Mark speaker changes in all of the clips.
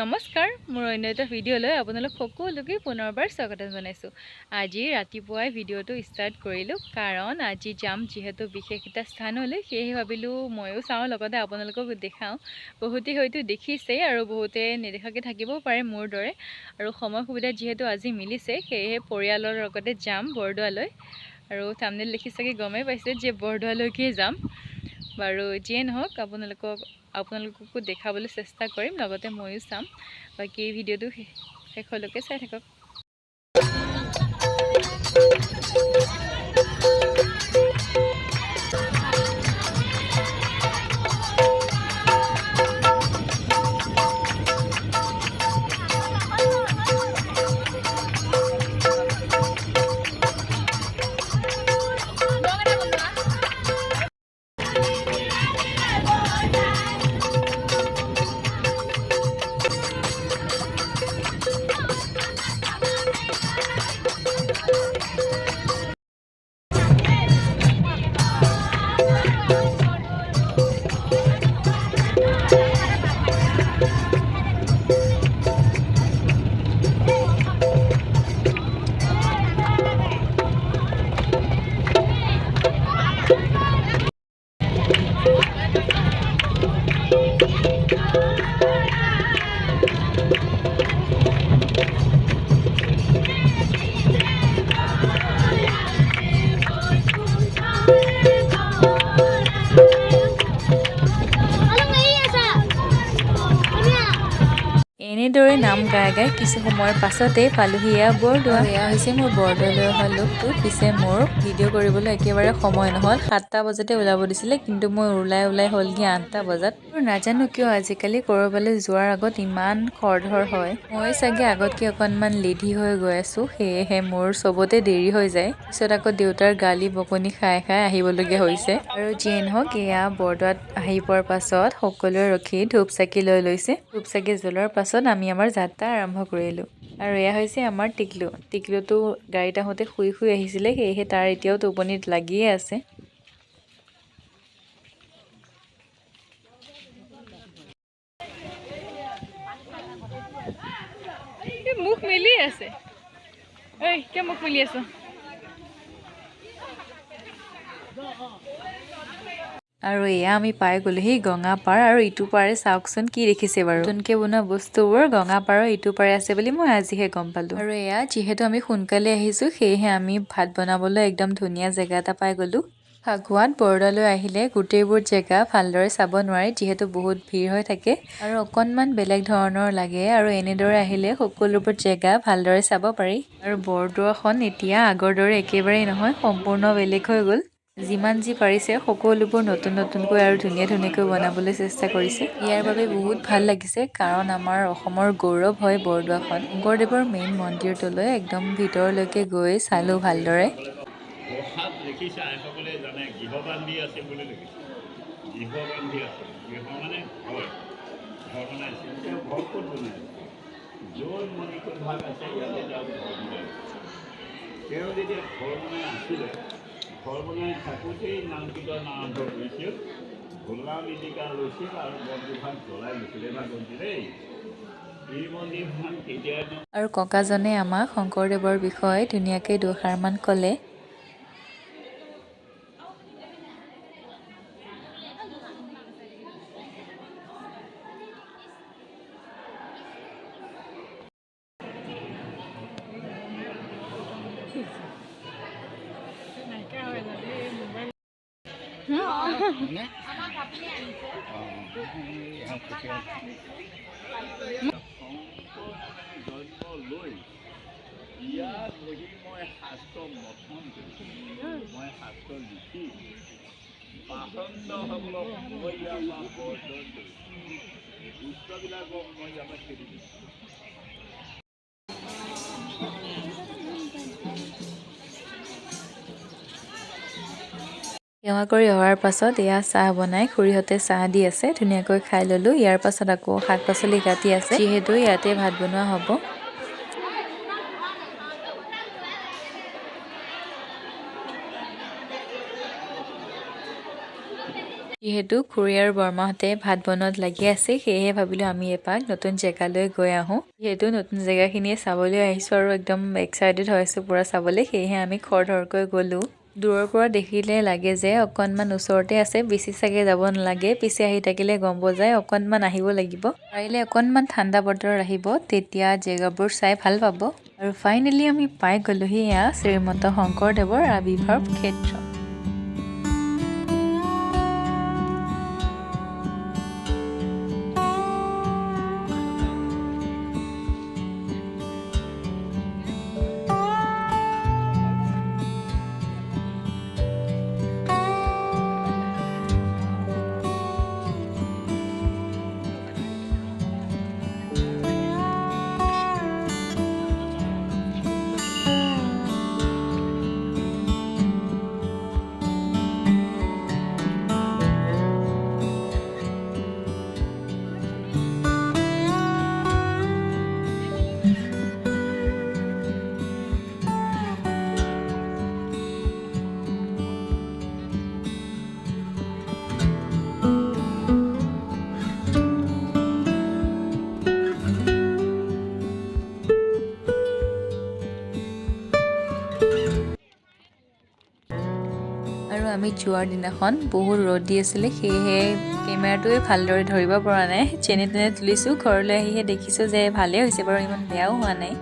Speaker 1: নমস্কাৰ, মোৰ অন্য এটা ভিডিঅ'লৈ আপোনালোক সকলোকে পুনৰবাৰ স্বাগতম জনাইছোঁ। আজি ৰাতিপুৱাই ভিডিঅ'টো ষ্টাৰ্ট কৰিলোঁ, কাৰণ আজি যাম যিহেতু বিশেষ এটা স্থানলৈ, সেয়েহে ভাবিলোঁ ময়ো চাওঁ, লগতে আপোনালোকক দেখাওঁ। বহুতেই হয়তো দেখিছেই আৰু বহুতে নেদেখাকৈ থাকিবও পাৰে মোৰ দৰে, আৰু সময় সুবিধা যিহেতু আজি মিলিছে, সেয়েহে পৰিয়ালৰ লগতে যাম বৰদোৱালৈ। আৰু থাম্বনেইল দেখি চাগে গমেই পাইছে যে বৰদোৱালৈকে যাম। বাৰু যিয়ে নহওক, আপোনালোককো দেখাবলৈ চেষ্টা কৰিম, লগতে ময়ো চাম। বাকী ভিডিঅ'টো শেষলৈকে চাই থাকক। এনেদৰে নাম গাই গাই কিছু সময়ৰ পাছতে পালোহি এয়া বৰদোৱা। এয়া হৈছে মোৰ বৰদোৱালৈ অহা লোকটো। পিছে মোৰ ভিডিঅ' কৰিবলৈ একেবাৰে সময় নহ'ল। 7টা বজাতে ওলাব দিছিলে, কিন্তু মই ওলাই হ'লগৈ 8টা বজাত। আৰু নাজানো কিয় আজিকালি ক'ৰবালৈ যোৱাৰ আগত ইমান খৰধৰ হয়। মই চাগে আগতকৈ অকণমান লেধি হৈ গৈ আছোঁ, সেয়েহে মোৰ চবতে দেৰি হৈ যায়। পিছত আকৌ দেউতাৰ গালি বকনি খাই আহিবলগীয়া হৈছে। আৰু যিয়ে নহওক, এয়া বৰদোৱাত আহি পোৱাৰ পাছত সকলোৱে ৰখি ধূপ চাকি লৈ লৈছে। ধূপ চাকি জ্বলোৱাৰ পাছত আমি আমাৰ যাত্ৰা আৰম্ভ কৰিলোঁ। আৰু এয়া হৈছে আমাৰ টিকলুটো গাড়ীত আহোঁতে শুই আহিছিলে, সেয়েহে তাৰ এতিয়াও টোপনিত লাগিয়ে আছে। মুখ মেলি আছে, কিয় মুখ মেলি আছ? আৰু এয়া আমি পাই গ'লোহি গঙা পাৰ। আৰু ইটো পাৰে চাওকচোন কি দেখিছে বাৰু, নতুনকৈ বনোৱা বস্তুবোৰ গঙা পাৰৰ ইটো পাৰে আছে বুলি মই আজিহে গম পালোঁ। আৰু এয়া যিহেতু আমি সোনকালে আহিছোঁ, সেয়েহে আমি ভাত বনাবলৈ একদম ধুনীয়া জেগা এটা পাই গ'লোঁ। ফাকুৱাত বৰদোৱালৈ আহিলে গোটেইবোৰ জেগা ভালদৰে চাব নোৱাৰি, যিহেতু বহুত ভিৰ হৈ থাকে আৰু অকণমান বেলেগ ধৰণৰ লাগে। আৰু এনেদৰে আহিলে সকলোবোৰ জেগা ভালদৰে চাব পাৰি। আৰু বৰদোৱাখন এতিয়া আগৰ দৰে একেবাৰেই নহয়, সম্পূৰ্ণ বেলেগ হৈ গ'ল। যিমান যি পাৰিছে সকলোবোৰ নতুনকৈ আৰু ধুনীয়াকৈ বনাবলৈ চেষ্টা কৰিছে। ইয়াৰ বাবে বহুত ভাল লাগিছে, কাৰণ আমাৰ অসমৰ গৌৰৱ হয় বৰদোৱাখন। শংকৰদেৱৰ মেইন মন্দিৰটোলৈ একদম ভিতৰলৈকে গৈ চালোঁ ভালদৰে।
Speaker 2: তেওঁ যেতিয়া ঘৰ বনাই আছিলে, ঘৰ বনাই থাকোঁতেই নাম কীৰ্তন আৰম্ভ কৰিছিল, ভোলা লিটিকা লৈছিল আৰু বন্তিভাগ জ্বলাই লৈছিল। এইবাৰ বন্তি দেই, এই বন্তিভাগ তেতিয়া।
Speaker 1: আৰু ককাজনে আমাক শংকৰদেৱৰ বিষয়ে ধুনীয়াকৈ দুষাৰমান ক'লে।
Speaker 2: ইয়াত বহি মই শাস্ত্ৰ মথন কৰিছোঁ, মই শাস্ত্ৰ লিখি পাচণ্ডসকলক মই ইয়াৰ পৰা বৰ্জন কৰিছোঁ, দুষ্টবিলাকক মই ইয়াৰ পৰা খেদি দিছোঁ।
Speaker 1: সেৱা কৰি অহাৰ পাছত এয়া চাহ বনাই খুৰীহঁতে চাহ দি আছে, ধুনীয়াকৈ খাই ল'লোঁ। ইয়াৰ পাছত আকৌ শাক পাচলি কাটি আছে, যিহেতু ইয়াতে ভাত বনোৱা হ'ব। যিহেতু খুৰী আৰু বৰমাহঁতে ভাত বনোৱাত লাগি আছে, সেয়েহে ভাবিলোঁ আমি এপাক নতুন জেগালৈ গৈ আহোঁ। যিহেতু নতুন জেগাখিনিয়ে চাবলৈ আহিছোঁ আৰু একদম এক্সাইটেড হৈ আছোঁ পূৰা চাবলৈ, সেয়েহে আমি খৰধৰকৈ গ'লোঁ। দূৰৰ পৰা দেখিলে লাগে যে অকণমান ওচৰতে আছে, বেছি চাগে যাব নালাগে, পিছে আহি থাকিলে গম পোৱা যায় অকণমান আহিব লাগিব। পাৰিলে অকণমান ঠাণ্ডা বতৰত আহিব, তেতিয়া জেগাবোৰ চাই ভাল পাব। আৰু ফাইনেলি আমি পাই গ'লোহি এয়া শ্ৰীমন্ত শংকৰদেৱৰ আৱিৰ্ভাৱ ক্ষেত্ৰ। আৰু আমি যোৱাৰ দিনাখন বহুত ৰ'দ দি আছিলে, সেয়েহে কেমেৰাটোৱে ভালদৰে ধৰিব পৰা নাই, যেনে তেনে তুলিছোঁ। ঘৰলৈ আহিহে দেখিছোঁ যে ভালেই হৈছে বাৰু, ইমান বেয়াও হোৱা নাই।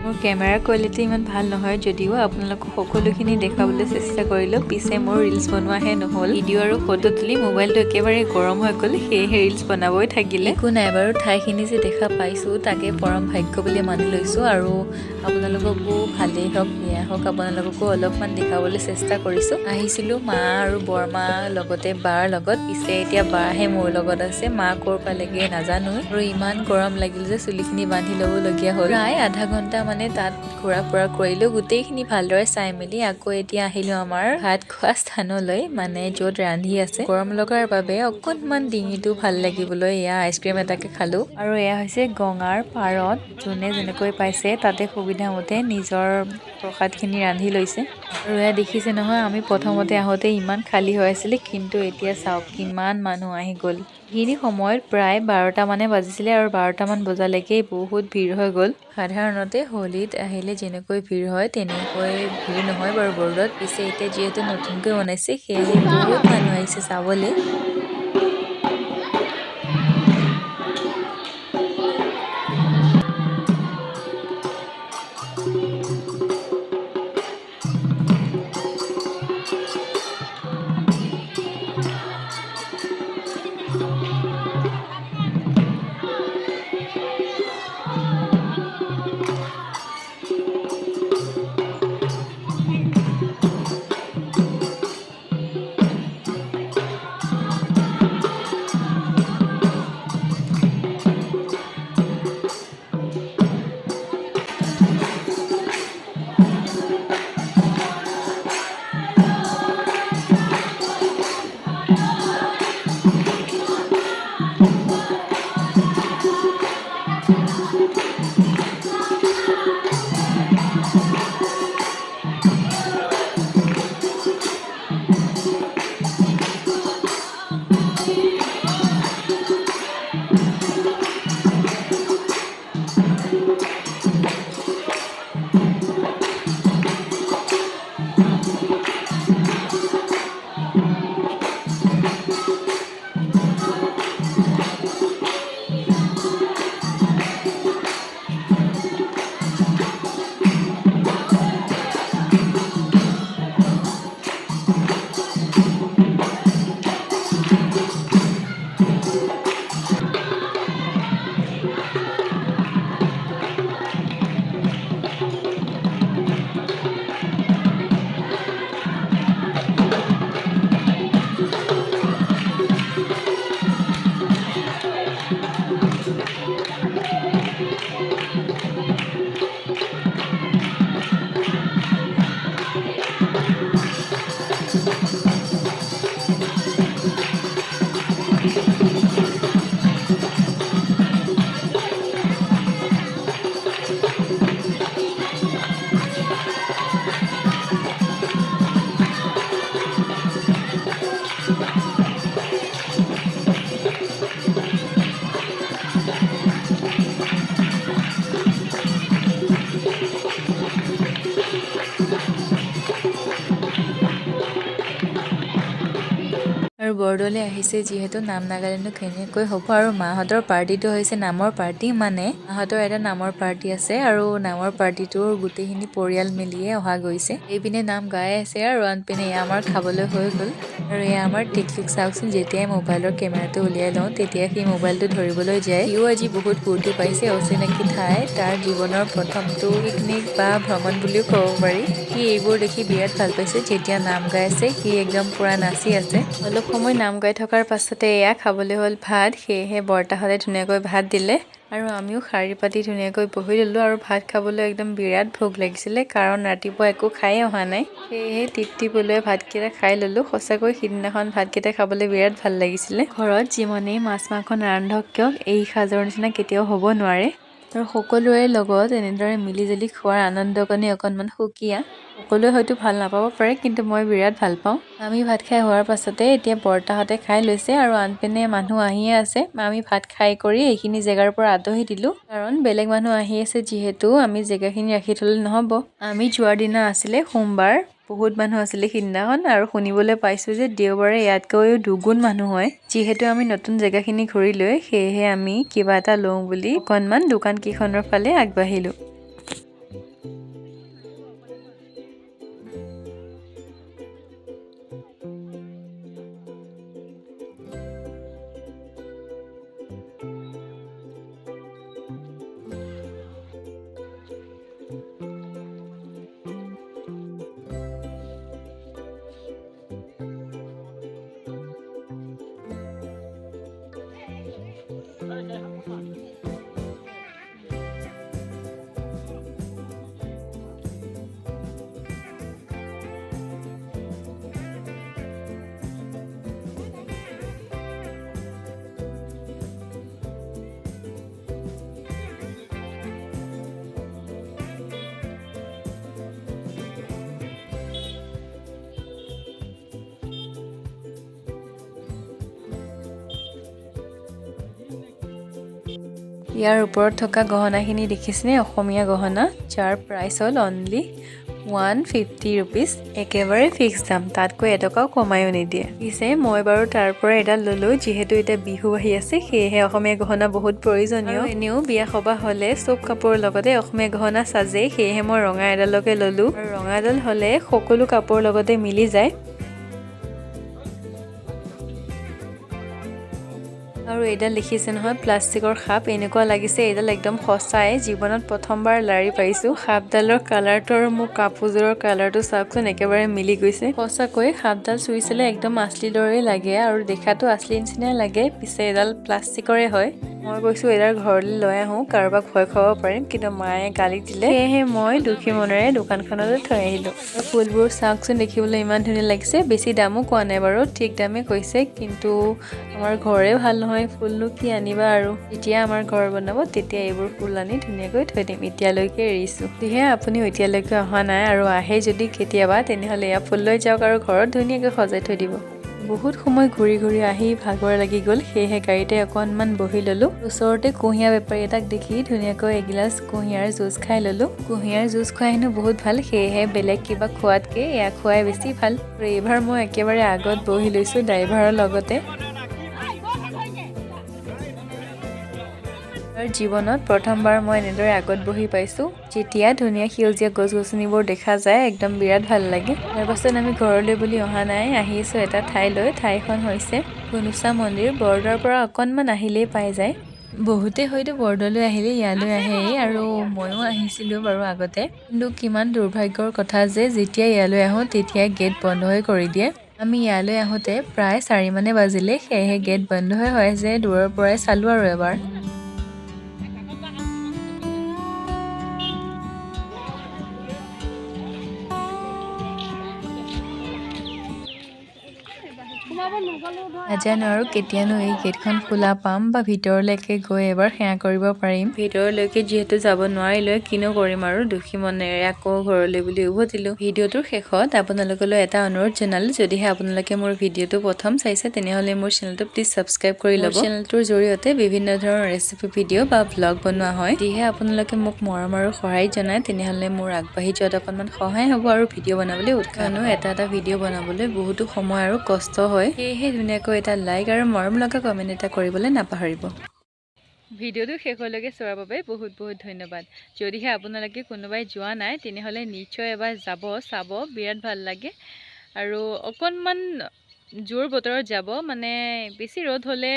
Speaker 1: মোৰ কেমেৰাৰ কোৱালিটি ইমান ভাল নহয় যদিও আপোনালোকক সকলোখিনি দেখাবলৈ চেষ্টা কৰিলোঁ, পিছে মোৰ ৰিলছ বনোৱাহে নহ'ল। ভিডিঅ' আৰু ফটো তুলি মোবাইলটো একেবাৰে গৰম হৈ গ'ল, সেয়েহে ৰিলছ বনাবই থাকিলে। একো নাই বাৰু, ঠাইখিনি যে দেখা পাইছোঁ তাকে পৰম ভাগ্য বুলি মানি লৈছোঁ। আৰু আপোনালোককো ভালেই হওক বেয়া হওক, আপোনালোককো অলপমান দেখাবলৈ চেষ্টা কৰিছোঁ। আহিছিলোঁ মা আৰু বৰমা লগতে বাৰ লগত, পিছে এতিয়া বাহে মোৰ লগত আছে, মা ক'ৰ পালেগে নাজানো। আৰু ইমান গৰম লাগিল যে চুলিখিনি বান্ধি ল'বলগীয়া হ'ল। প্ৰায় আধা ঘণ্টা মানে তাত ঘূৰা ফুৰা কৰিলোঁ, গোটেইখিনি ভালদৰে চাই মেলি আকৌ এতিয়া আহিলোঁ আমাৰ ভাত খোৱা স্থানলৈ, মানে য'ত ৰান্ধি আছে। গৰম লগাৰ বাবে অকণমান ডিঙিটো ভাল লাগিবলৈ এয়া আইচক্ৰীম এটাকে খালোঁ। আৰু এয়া হৈছে গঙাৰ পাৰত, যোনে যেনেকৈ পাইছে তাতে সুবিধা মতে নিজৰ প্ৰসাদখিনি ৰান্ধি লৈছে। আৰু এয়া দেখিছে নহয়, আমি প্ৰথমতে আহোঁতে ইমান খালী হৈ আছিলে, কিন্তু এতিয়া চাওক কিমান মানুহ আহি গ'ল। সেইখিনি সময়ত প্ৰায় 12টা মানে বাজিছিলে, আৰু 12টামান বজালৈকে বহুত ভিৰ হৈ গ'ল। সাধাৰণতে হোলীত আহিলে যেনেকৈ ভিৰ হয় তেনেকৈ ভিৰ নহয় বাৰু বৰদোৱাত, পিছে এতিয়া যিহেতু নতুনকৈ বনাইছে সেয়েহে বহুত মানুহ আহিছে চাবলৈ। ঘৰলৈ আহিছে যিহেতু নাম নাগালেণ্ডো কেনেকৈ হ'ব আৰু মাহঁতৰ পাৰ্টিটো হৈছে নামৰ পাৰ্টি মানে মাহঁতৰ এটা নামৰ পাৰ্টি আছে আৰু নামৰ পাৰ্টিটোৰ গোটেইখিনি পৰিয়াল মিলিয়ে অহা গৈছে এইপিনে নাম গাই আছে আৰু আনপিনে এয়া আমাৰ খাবলৈ হৈ গ'ল আৰু এয়া আমাৰ টিকলুক চাওকচোন যেতিয়াই মোবাইলৰ কেমেৰাটো উলিয়াই লওঁ তেতিয়া সি মোবাইলটো ধৰিবলৈ যায় সিও আজি বহুত ফূৰ্তি পাইছে অচিনাকি ঠাই তাৰ জীৱনৰ প্ৰথমটো পিকনিক বা ভ্ৰমণ বুলিও ক'ব পাৰি সি এইবোৰ দেখি বিৰাট ভাল পাইছে যেতিয়া নাম গাই আছে সি একদম পুৰা নাচি আছে অলপ সময় নাম গাই থকাৰ পাছতে এয়া খাবলৈ হ'ল ভাত সেয়েহে বৰ্তাহঁতে ধুনীয়াকৈ ভাত দিলে আৰু আমিও শাৰী পাতি ধুনীয়াকৈ বহি ল'লোঁ আৰু ভাত খাবলৈ একদম বিৰাট ভোক লাগিছিলে কাৰণ ৰাতিপুৱা একো খাই অহা নাই সেয়েহে তৃপ্তি পলুৱে ভাতকেইটা খাই ল'লোঁ সঁচাকৈ সিদিনাখন ভাতকেইটা খাবলৈ বিৰাট ভাল লাগিছিলে ঘৰত যিমানেই মাছ মাংস নাৰান্ধক কিয় এই সাজৰ নিচিনা কেতিয়াও হ'ব নোৱাৰে আৰু সকলোৰে লগত এনেদৰে মিলি জুলি খোৱাৰ আনন্দকণে অকণমান সুকীয়া সকলোৱে হয়তো ভাল নাপাব পাৰে কিন্তু মই বিৰাট ভাল পাওঁ আমি ভাত খাই হোৱাৰ পাছতে এতিয়া বৰ্তাহঁতে খাই লৈছে আৰু আনপিনে মানুহ আহিয়ে আছে আমি ভাত খাই কৰি এইখিনি জেগাৰ পৰা আঁতৰি দিলোঁ কাৰণ বেলেগ মানুহ আহি আছে যিহেতু আমি জেগাখিনি ৰাখি থ'লে নহ'ব আমি যোৱাৰ দিনা আছিলে সোমবাৰ বহুত মানুহ আছিলে সিদিনাখন আৰু শুনিবলৈ পাইছোঁ যে দেওবাৰে ইয়াতকৈও দুগুণ মানুহ হয় যিহেতু আমি নতুন জেগাখিনি ঘূৰি লৈ সেয়েহে আমি কিবা এটা লওঁ বুলি অকণমান দোকান কেইখনৰ ফালে আগবাঢ়িলোঁ ইয়াৰ ওপৰত থকা গহনাখিনি দেখিছেনে অসমীয়া গহনা যাৰ প্ৰাইচ হ'ল অনলি 150 ৰুপিজ একেবাৰে ফিক্স দাম তাতকৈ এটকাও কমায়ো নিদিয়ে পিছে মই বাৰু তাৰ পৰা এডাল ল'লোঁ যিহেতু এতিয়া বিহু আহি আছে সেয়েহে অসমীয়া গহনা বহুত প্ৰয়োজনীয় এনেও বিয়া সবাহ হ'লে চব কাপোৰৰ লগতে অসমীয়া গহনা সাজে সেয়েহে মই ৰঙা এডালকে ল'লোঁ আৰু ৰঙা এডাল হ'লে সকলো কাপোৰৰ লগতে মিলি যায় আৰু এইডাল দেখিছে নহয় প্লাষ্টিকৰ সাপ এনেকুৱা লাগিছে এইডাল একদম সঁচাই জীৱনত প্ৰথমবাৰ লাৰি পাইছোঁ সাপডালৰ কালাৰটো আৰু মোৰ কাপোৰযোৰৰ কালাৰটো চাওকচোন একেবাৰে মিলি গৈছে সঁচাকৈ সাপডাল চুই চালে একদম আচলি দৰেই লাগে আৰু দেখাটো আচলি নিচিনাই লাগে পিছে এডাল প্লাষ্টিকৰে হয় মই কৈছোঁ এডাল ঘৰলৈ লৈ আহোঁ কাৰোবাক ভয় খুৱাব পাৰিম কিন্তু মায়ে গালি দিলে সেয়েহে মই দুখী মনেৰে দোকানখনলৈ থৈ আহিলোঁ আৰু ফুলবোৰ চাওকচোন দেখিবলৈ ইমান ধুনীয়া লাগিছে বেছি দামো কোৱা নাই বাৰু ঠিক দামে কৈছে কিন্তু আমাৰ ঘৰে ভাল নহয় ফুলনো কি আনিবা আৰু যেতিয়া আমাৰ ঘৰ বনাব তেতিয়া এইবোৰ ফুল আনি ধুনীয়াকৈ থৈ দিম এতিয়ালৈকে এৰিছোঁ যিহে আপুনিও এতিয়ালৈকে অহা নাই আৰু আহে যদি কেতিয়াবা তেনেহ'লে এয়া ফুল লৈ যাওক আৰু ঘৰত ধুনীয়াকৈ সজাই থৈ দিব বহুত সময় ঘূৰি ঘূৰি আহি ভাগৰ লাগি গ'ল সেয়েহে গাড়ীতে অকণমান বহি ল'লোঁ ওচৰতে কুঁহিয়াৰ বেপাৰী এটাক দেখি ধুনীয়াকৈ এগিলাচ কুঁহিয়াৰ জুচ খাই ল'লোঁ কুঁহিয়াৰ জুচ খুৱাই হেনো বহুত ভাল সেয়েহে বেলেগ কিবা খোৱাতকৈ এয়া খুৱাই বেছি ভাল আৰু এইবাৰ মই একেবাৰে আগত বহি লৈছোঁ ড্ৰাইভাৰৰ লগতে জীৱনত প্ৰথমবাৰ মই এনেদৰে আগত বহি পাইছোঁ যেতিয়া ধুনীয়া সেউজীয়া গছ গছনিবোৰ দেখা যায় একদম বিৰাট ভাল লাগে তাৰপাছত আমি ঘৰলৈ বুলি অহা নাই আহিছোঁ এটা ঠাইলৈ ঠাইখন হৈছে গুনুচা মন্দিৰ বৰদোৱাৰ পৰা অকণমান আহিলেই পাই যায় বহুতে হয়তো বৰদোৱালৈ আহিলে ইয়ালৈ আহেই আৰু ময়ো আহিছিলোঁ বাৰু আগতে কিন্তু কিমান দুৰ্ভাগ্যৰ কথা যে যেতিয়া ইয়ালৈ আহোঁ তেতিয়াই গেট বন্ধ হৈ কৰি দিয়ে আমি ইয়ালৈ আহোঁতে প্ৰায় 4 মানে বাজিলে সেয়েহে গেট বন্ধ হৈ যে দূৰৰ পৰাই চালোঁ আৰু এবাৰ নাজানো আৰু কেতিয়ানো এই গেটখন খোলা পাম বা ভিতৰলৈকে গৈ এবাৰ সেৱা কৰিব পাৰিম ভিতৰলৈকে যিহেতু যাব নোৱাৰিলৈ কিনো কৰিম আৰু দুখী মনেৰে আকৌ ঘৰলৈ বুলি উভতিলোঁ ভিডিঅ'টোৰ শেষত আপোনালোকলৈ এটা অনুৰোধ জনালোঁ যদিহে আপোনালোকে মোৰ ভিডিঅ'টো প্ৰথম চাইছে তেনেহ'লে মোৰ চেনেলটো প্লিজ ছাবস্ক্ৰাইব কৰি ল'ব চেনেলটোৰ জৰিয়তে বিভিন্ন ধৰণৰ ৰেচিপি ভিডিঅ' বা ভ্লগ বনোৱা হয় যদিহে আপোনালোকে মোক মৰম আৰু সহায় জনায় তেনেহ'লে মোৰ আগবাঢ়ি যোৱাত অকণমান সহায় হ'ব আৰু ভিডিঅ' বনাবলৈ উৎসাহ এটা ভিডিঅ' বনাবলৈ বহুতো সময় আৰু কষ্ট হয় সেয়েহে ধুনীয়াকৈ এটা লাইক আৰু মৰম লগা কমেণ্ট এটা কৰিবলৈ নাপাহৰিব। ভিডিঅ'টো শেষলৈকে চোৱাৰ বাবে বহুত বহুত ধন্যবাদ। যদিহে আপোনালোকে কোনোবাই যোৱা নাই তেনেহ'লে নিশ্চয় এবাৰ যাব, চাব, বিৰাট ভাল লাগে। আৰু অকণমান জোৰ বতৰত যাব, মানে বেছি ৰ'দ হ'লে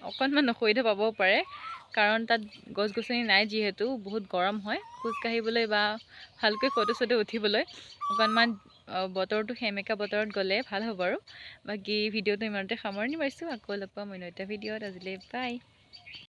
Speaker 1: অকণমান অসুবিধা পাব পাৰে, কাৰণ তাত গছ গছনি নাই যিহেতু বহুত গৰম হয়। খোজকাঢ়িবলৈ বা ভালকৈ ফটো চটো উঠিবলৈ অকণমান বতৰটো সেমেকা বতৰত গ'লে ভাল হ'ব আৰু। বাকী ভিডিঅ'টো ইমানতে সামৰণি মাৰিছোঁ। আকৌ লগ পাম অন্য এটা ভিডিঅ'ত। আজিলৈ বাই।